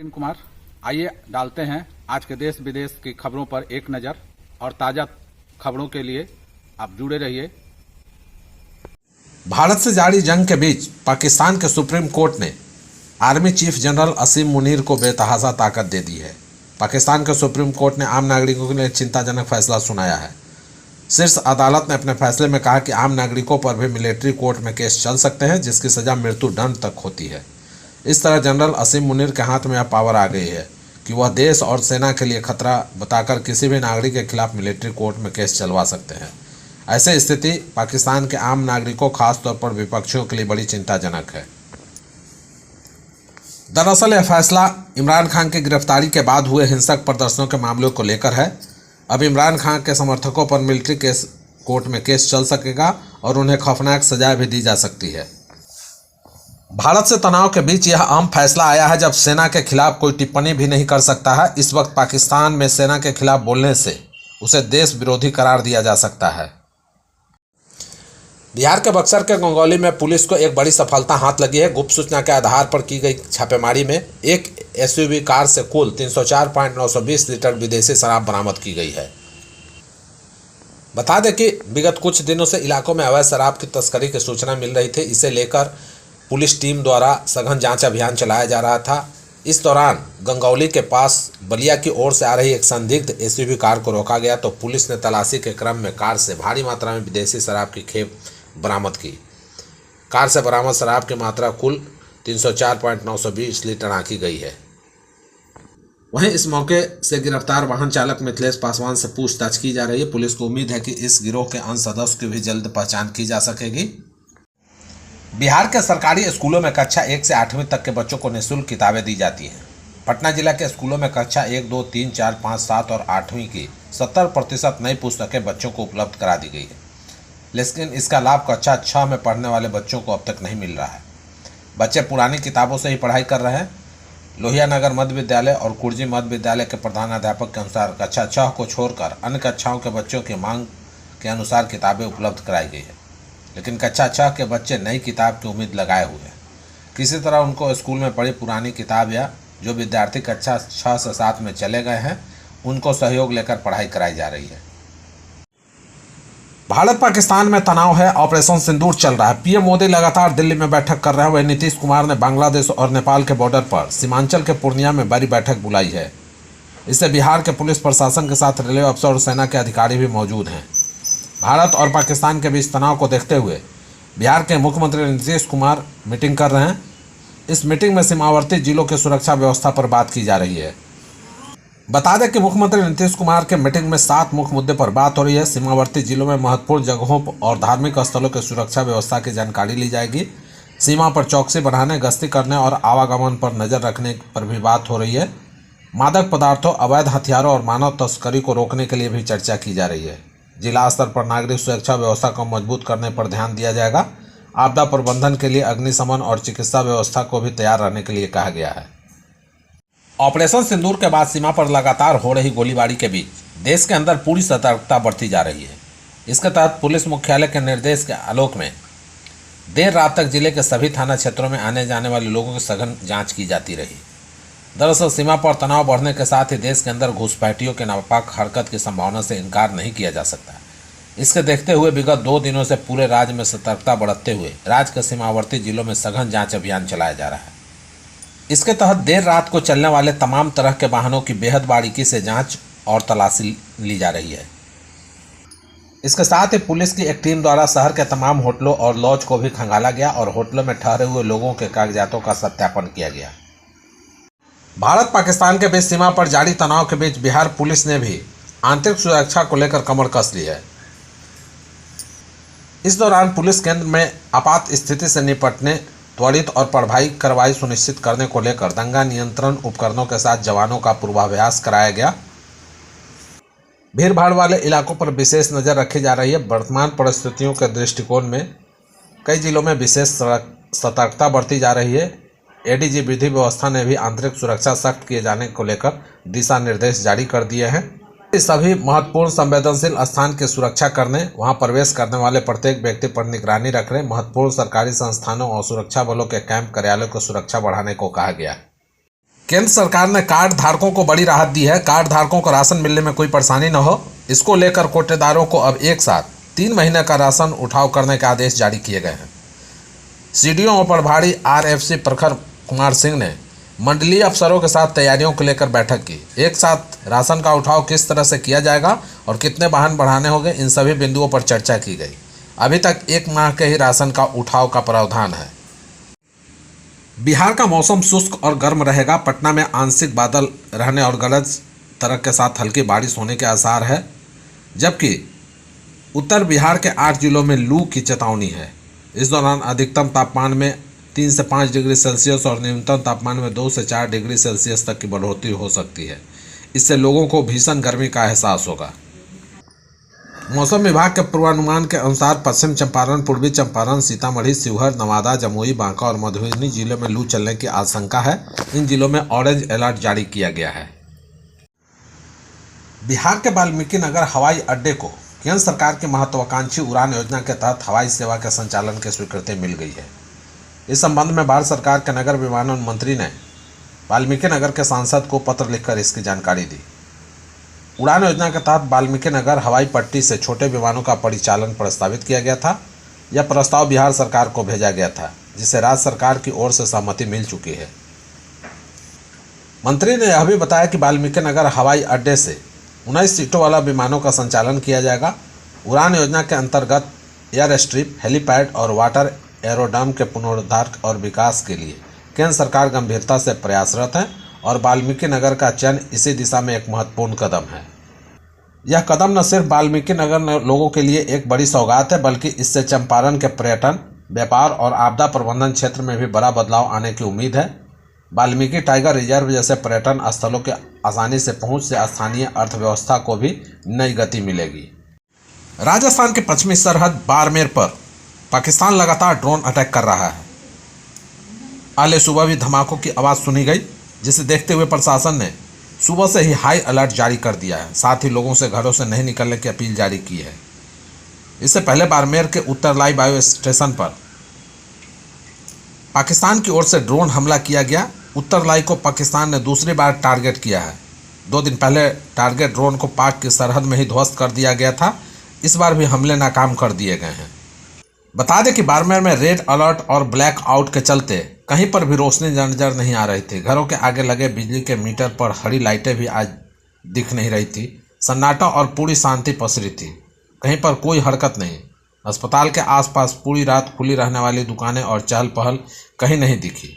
Supreme Kumar. आइए डालते हैं आज के देश विदेश की खबरों पर एक नज़र और ताज़ा खबरों के लिए आप जुड़े रहिए। भारत से जारी जंग के बीच पाकिस्तान के सुप्रीम कोर्ट ने आर्मी चीफ जनरल असीम मुनीर को बेतहाशा ताकत दे दी है। पाकिस्तान के सुप्रीम कोर्ट ने आम नागरिकों के लिए चिंताजनक फैसला सुनाया है। शीर्ष अदालत ने अपने फैसले में कहा कि आम नागरिकों पर भी मिलिट्री कोर्ट में केस चल सकते हैं, जिसकी सजा मृत्युदंड तक होती है। इस तरह जनरल असीम मुनीर के हाथ में अब पावर आ गई है कि वह देश और सेना के लिए खतरा बताकर किसी भी नागरिक के खिलाफ मिलिट्री कोर्ट में केस चलवा सकते हैं। ऐसी स्थिति पाकिस्तान के आम नागरिकों, खासतौर पर विपक्षियों के लिए बड़ी चिंताजनक है। दरअसल यह फैसला इमरान खान की गिरफ्तारी के बाद हुए हिंसक प्रदर्शनों के मामलों को लेकर है। अब इमरान खान के समर्थकों पर मिलिट्री केस कोर्ट में केस चल सकेगा और उन्हें खौफनाक सजा भी दी जा सकती है। भारत से तनाव के बीच यह अहम फैसला आया है जब सेना के खिलाफ कोई टिप्पणी भी नहीं कर सकता है। इस वक्त पाकिस्तान में सेना के खिलाफ बोलने से उसे देश विरोधी करार दिया जा सकता है। बिहार के बक्सर के गंगौली में पुलिस को एक बड़ी सफलता हाथ लगी है। गुप्त सूचना के आधार पर की गई छापेमारी में एक एसयूवी कार से कुल 304.920 लीटर विदेशी शराब बरामद की गई है। बता दें कि विगत कुछ दिनों से इलाकों में अवैध शराब की तस्करी की सूचना मिल रही थी। इसे लेकर पुलिस टीम द्वारा सघन जांच अभियान चलाया जा रहा था। इस दौरान गंगौली के पास बलिया की ओर से आ रही एक संदिग्ध एसयूवी कार को रोका गया तो पुलिस ने तलाशी के क्रम में कार से भारी मात्रा में विदेशी शराब की खेप बरामद की। कार से बरामद शराब की मात्रा कुल 304.920 लीटर आंकी गई है। वहीं इस मौके से गिरफ्तार वाहन चालक मिथिलेश पासवान से पूछताछ की जा रही है। पुलिस को उम्मीद है कि इस गिरोह के अन्य सदस्य की भी जल्द पहचान की जा सकेगी। बिहार के सरकारी स्कूलों में कक्षा 1 से 8वीं तक के बच्चों को निःशुल्क किताबें दी जाती हैं। पटना जिला के स्कूलों में कक्षा 1, 2, 3, 4, 5, 7 और 8वीं की 70% नई पुस्तकें बच्चों को उपलब्ध करा दी गई है, लेकिन इसका लाभ कक्षा 6 में पढ़ने वाले बच्चों को अब तक नहीं मिल रहा है। बच्चे पुरानी किताबों से ही पढ़ाई कर रहे हैं। लोहिया नगर मध्य विद्यालय और कुर्जी मध्य विद्यालय के प्रधानाध्यापक के अनुसार कक्षा 6 को छोड़कर अन्य कक्षाओं के बच्चों की मांग के अनुसार किताबें उपलब्ध कराई गई है, लेकिन कक्षा 6 के बच्चे नई किताब की उम्मीद लगाए हुए हैं। किसी तरह उनको स्कूल में पढ़ी पुरानी किताब या जो विद्यार्थी कक्षा 6 से 7 में चले गए हैं उनको सहयोग लेकर पढ़ाई कराई जा रही है। भारत पाकिस्तान में तनाव है, ऑपरेशन सिंदूर चल रहा है। पीएम मोदी लगातार दिल्ली में बैठक कर रहे हैं। वहीं नीतीश कुमार ने बांग्लादेश और नेपाल के बॉर्डर पर सीमांचल के पूर्णिया में बड़ी बैठक बुलाई है। इससे बिहार के पुलिस प्रशासन के साथ रेलवे अफसर और सेना के अधिकारी भी मौजूद हैं। भारत और पाकिस्तान के बीच तनाव को देखते हुए बिहार के मुख्यमंत्री नीतीश कुमार मीटिंग कर रहे हैं। इस मीटिंग में सीमावर्ती जिलों की सुरक्षा व्यवस्था पर बात की जा रही है। बता दें कि मुख्यमंत्री नीतीश कुमार के मीटिंग में 7 मुख्य मुद्दे पर बात हो रही है। सीमावर्ती जिलों में महत्वपूर्ण जगहों और धार्मिक स्थलों की सुरक्षा व्यवस्था की जानकारी ली जाएगी। सीमा पर चौकसी बढ़ाने, गश्ती करने और आवागमन पर नजर रखने पर भी बात हो रही है। मादक पदार्थों, अवैध हथियारों और मानव तस्करी को रोकने के लिए भी चर्चा की जा रही है। जिला स्तर पर नागरिक सुरक्षा व्यवस्था को मजबूत करने पर ध्यान दिया जाएगा। आपदा प्रबंधन के लिए अग्निशमन और चिकित्सा व्यवस्था को भी तैयार रहने के लिए कहा गया है। ऑपरेशन सिंदूर के बाद सीमा पर लगातार हो रही गोलीबारी के बीच देश के अंदर पूरी सतर्कता बढ़ती जा रही है। इसके तहत पुलिस मुख्यालय के निर्देश के आलोक में देर रात तक जिले के सभी थाना क्षेत्रों में आने जाने वाले लोगों की सघन जांच की जाती रही। दरअसल सीमा पर तनाव बढ़ने के साथ ही देश के अंदर घुसपैठियों के नापाक हरकत की संभावना से इनकार नहीं किया जा सकता। इसके देखते हुए विगत 2 दिनों से पूरे राज्य में सतर्कता बढ़ाते हुए राज्य के सीमावर्ती जिलों में सघन जांच अभियान चलाया जा रहा है। इसके तहत देर रात को चलने वाले तमाम तरह के वाहनों की बेहद बारीकी से जांच और तलाशी ली जा रही है। इसके साथ ही पुलिस की एक टीम द्वारा शहर के तमाम होटलों और लॉज को भी खंगाला गया और होटलों में ठहरे हुए लोगों के कागजातों का सत्यापन किया गया। भारत पाकिस्तान के बीच सीमा पर जारी तनाव के बीच बिहार पुलिस ने भी आंतरिक सुरक्षा को लेकर कमर कस ली है। इस दौरान पुलिस केंद्र में आपात स्थिति से निपटने, त्वरित और प्रभावी कार्रवाई सुनिश्चित करने को लेकर दंगा नियंत्रण उपकरणों के साथ जवानों का पूर्वाभ्यास कराया गया। भीड़भाड़ वाले इलाकों पर विशेष नज़र रखी जा रही है। वर्तमान परिस्थितियों के दृष्टिकोण में कई जिलों में विशेष सतर्कता बढ़ती जा रही है। एडीजी विधि व्यवस्था ने भी आंतरिक सुरक्षा सख्त किए जाने को लेकर दिशा निर्देश जारी कर दिए हैं। सभी महत्वपूर्ण संवेदनशील स्थान की सुरक्षा करने, वहां प्रवेश करने वाले प्रत्येक व्यक्ति पर निगरानी रखने, महत्वपूर्ण सरकारी संस्थानों और सुरक्षा बलों के कैंप कार्यालयों की सुरक्षा बढ़ाने को कहा गया है। केंद्र सरकार ने कार्ड धारकों को बड़ी राहत दी है। कार्ड धारकों को राशन मिलने में कोई परेशानी न हो, इसको लेकर कोटेदारों को अब एक साथ 3 महीने का राशन उठाव करने के आदेश जारी किए गए हैं। सीडीओ और प्रभारी आरएफसी प्रखर कुमार सिंह ने मंडलीय अफसरों के साथ तैयारियों को लेकर बैठक की। एक साथ राशन का उठाव किस तरह से किया जाएगा और कितने वाहन बढ़ाने होंगे, इन सभी बिंदुओं पर चर्चा की गई। अभी तक 1 माह के ही राशन का उठाव का प्रावधान है। बिहार का मौसम शुष्क और गर्म रहेगा। पटना में आंशिक बादल रहने और गरज तरक के साथ हल्की बारिश होने के आसार है, जबकि उत्तर बिहार के 8 जिलों में लू की चेतावनी है। इस दौरान अधिकतम तापमान में 3 से 5 डिग्री सेल्सियस और न्यूनतम तापमान में 2 से 4 डिग्री सेल्सियस तक की बढ़ोतरी हो सकती है। इससे लोगों को भीषण गर्मी का एहसास होगा। मौसम विभाग के पूर्वानुमान के अनुसार पश्चिम चंपारण, पूर्वी चंपारण, सीतामढ़ी, शिवहर, नवादा, जमुई, बांका और मधुबनी जिलों में लू चलने की आशंका है। इन जिलों में ऑरेंज अलर्ट जारी किया गया है। बिहार के वाल्मीकि नगर हवाई अड्डे को केंद्र सरकार की महत्वाकांक्षी उड़ान योजना के तहत हवाई सेवा के संचालन की स्वीकृति मिल गई है। इस संबंध में भारत सरकार के नगर विमानन मंत्री ने वाल्मीकि नगर के सांसद को पत्र लिखकर इसकी जानकारी दी। उड़ान योजना के तहत वाल्मीकि नगर हवाई पट्टी से छोटे विमानों का परिचालन प्रस्तावित किया गया था। यह प्रस्ताव बिहार सरकार को भेजा गया था, जिसे राज्य सरकार की ओर से सहमति मिल चुकी है। मंत्री ने यह भी बताया कि वाल्मीकि नगर हवाई अड्डे से 19 सीटों वाला विमानों का संचालन किया जाएगा। उड़ान योजना के अंतर्गत एयर स्ट्रिप, हेलीपैड और वाटर एरोड्रम के पुनरुद्धार और विकास के लिए केंद्र सरकार गंभीरता से प्रयासरत है और वाल्मीकि नगर का चयन इसी दिशा में एक महत्वपूर्ण कदम है। यह कदम न सिर्फ वाल्मीकि नगर लोगों के लिए एक बड़ी सौगात है, बल्कि इससे चंपारण के पर्यटन, व्यापार और आपदा प्रबंधन क्षेत्र में भी बड़ा बदलाव आने की उम्मीद है। वाल्मीकि टाइगर रिजर्व जैसे पर्यटन स्थलों के आसानी से पहुंच से स्थानीय अर्थव्यवस्था को भी नई गति मिलेगी। राजस्थान के पश्चिमी सरहद बाड़मेर पर पाकिस्तान लगातार ड्रोन अटैक कर रहा है। आले सुबह भी धमाकों की आवाज़ सुनी गई, जिसे देखते हुए प्रशासन ने सुबह से ही हाई अलर्ट जारी कर दिया है। साथ ही लोगों से घरों से नहीं निकलने की अपील जारी की है। इससे पहले बाड़मेर के उत्तरलाई बायो स्टेशन पर पाकिस्तान की ओर से ड्रोन हमला किया गया। उत्तरलाई को पाकिस्तान ने दूसरी बार टारगेट किया है। 2 दिन पहले टारगेट ड्रोन को पाक की सरहद में ही ध्वस्त कर दिया गया था। इस बार भी हमले नाकाम कर दिए गए हैं। बता दें कि बाड़मेर में रेड अलर्ट और ब्लैक आउट के चलते कहीं पर भी रोशनी नजर नहीं आ रही थी। घरों के आगे लगे बिजली के मीटर पर हरी लाइटें भी आज दिख नहीं रही थी। सन्नाटा और पूरी शांति पसरी थी, कहीं पर कोई हरकत नहीं। अस्पताल के आसपास पूरी रात खुली रहने वाली दुकानें और चहल पहल कहीं नहीं दिखी।